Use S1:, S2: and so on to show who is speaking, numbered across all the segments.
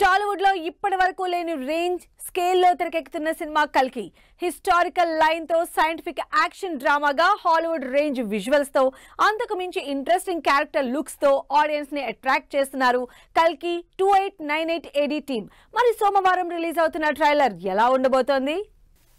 S1: టాలీవుడ్ లో ఇప్పటి వరకు లేని రేంజ్ స్కేల్ లో తెరకెక్కుతున్న సినిమా కల్కి హిస్టారికల్ లైన్ తో సైంటిఫిక్ యాక్షన్ డ్రామాగా హాలీవుడ్ రేంజ్ విజువల్స్ తో అంతకు మించి ఇంట్రెస్టింగ్ క్యారెక్టర్ లుక్స్ తో ఆడియన్స్ ని అట్రాక్ట్ చేస్తున్నారు కల్కి 2898 AD టీమ్. మరి సోమవారం రిలీజ్ అవుతున్న ట్రైలర్ ఎలా ఉండబోతోంది?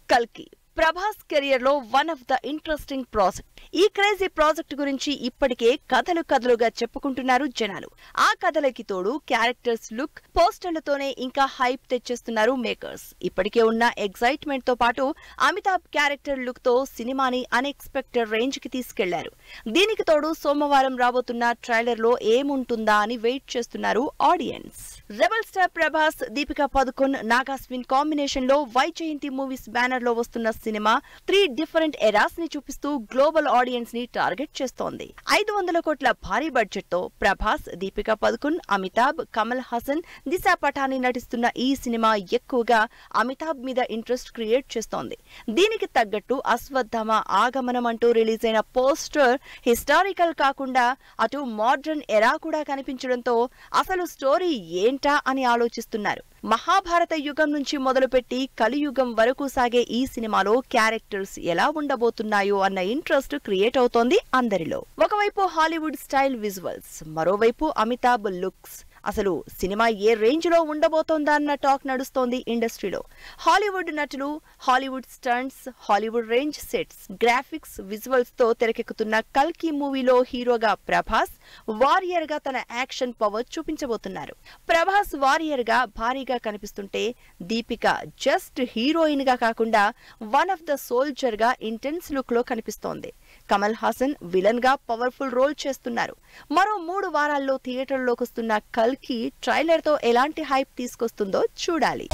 S2: కల్కి ప్రభాస్ కెరియర్ లో one of the interesting project. ఈ క్రేజీ ప్రాజెక్ట్ గురించి ఇప్పటికే కథలుగా చెప్పుకుంటున్నారు జనాలు. ఆ కథలకి తోడు క్యారెక్టర్స్ లుక్ పోస్టర్లతోనే ఇంకా హైప్ తెచ్చేస్తున్నారు మేకర్స్. ఇప్పటికే ఉన్న ఎక్సైట్మెంట్ తో పాటు అమితాబ్ క్యారెక్టర్ లుక్ తో సినిమాని అన్ఎక్స్పెక్టెడ్ రేంజ్ కి తీసుకెళ్లారు. దీనికి తోడు సోమవారం రాబోతున్న ట్రైలర్ లో ఏముంటుందా అని వెయిట్ చేస్తున్నారు audience. Rebel star Prabhas, Deepika Padukone, Nag Ashwin combination లో వైజయంతి మూవీస్ బ్యానర్ లో వస్తున్న సినిమా 3 డిఫరెంట్ ఎరాస్ ని చూపిస్తూ గ్లోబల్ ఆడియన్స్ ని టార్గెట్ చేస్తోంది. 500 కోట్ల భారీ బడ్జెట్ తో ప్రభాస్, దీపికా పదుకొన్, అమితాబ్, కమల్ హాసన్, దిశా పటాని నటిస్తున్న ఈ సినిమా ఎక్కువగా అమితాబ్ మీద ఇంట్రెస్ట్ క్రియేట్ చేస్తోంది. దీనికి తగ్గట్టు అశ్వత్థామ ఆగమనం అంటూ రిలీజ్ అయిన పోస్టర్ హిస్టారికల్ కాకుండా అటు మోడ్రన్ ఎరా కూడా కనిపించడంతో అసలు స్టోరీ ఏంటా అని ఆలోచిస్తున్నారు. మహాభారత యుగం నుంచి మొదలుపెట్టి కలియుగం వరకు సాగే ఈ సినిమాలో క్యారెక్టర్స్ ఎలా ఉండబోతున్నాయో అన్న ఇంట్రెస్ట్ క్రియేట్ అవుతోంది అందరిలో. ఒకవైపు హాలీవుడ్ స్టైల్ విజువల్స్, మరోవైపు అమితాబ్ లుక్స్. అసలు సినిమా ఏ రేంజ్ లో ఉండబోతోందా అన్న టాక్ నడుస్తోంది ఇండస్ట్రీలో. హాలీవుడ్ నటులు, Hollywood stunts, Hollywood range sets, graphics, visuals తో తెరకెక్కుతున్న కల్కి మూవీలో హీరోగా ప్రభాస్, వారియర్ గా తన యాక్షన్ పవర్ చూపించబోతున్నారు. ప్రభాస్ వారియర్ గా భారీగా కనిపిస్తుంటే దీపిక జస్ట్ హీరోయిన్ గా కాకుండా వన్ ఆఫ్ ద సోల్జర్ గా ఇంటెన్స్ లుక్ లో కనిపిస్తోంది. కమల్ హాసన్ విలన్ గా పవర్ఫుల్ రోల్ చేస్తున్నారు. మరో 3 వారాల్లో థియేటర్లోకి వస్తున్న కల్కి ట్రైలర్ తో ఎలాంటి హైప్ తీసుకొస్తుందో చూడాలి.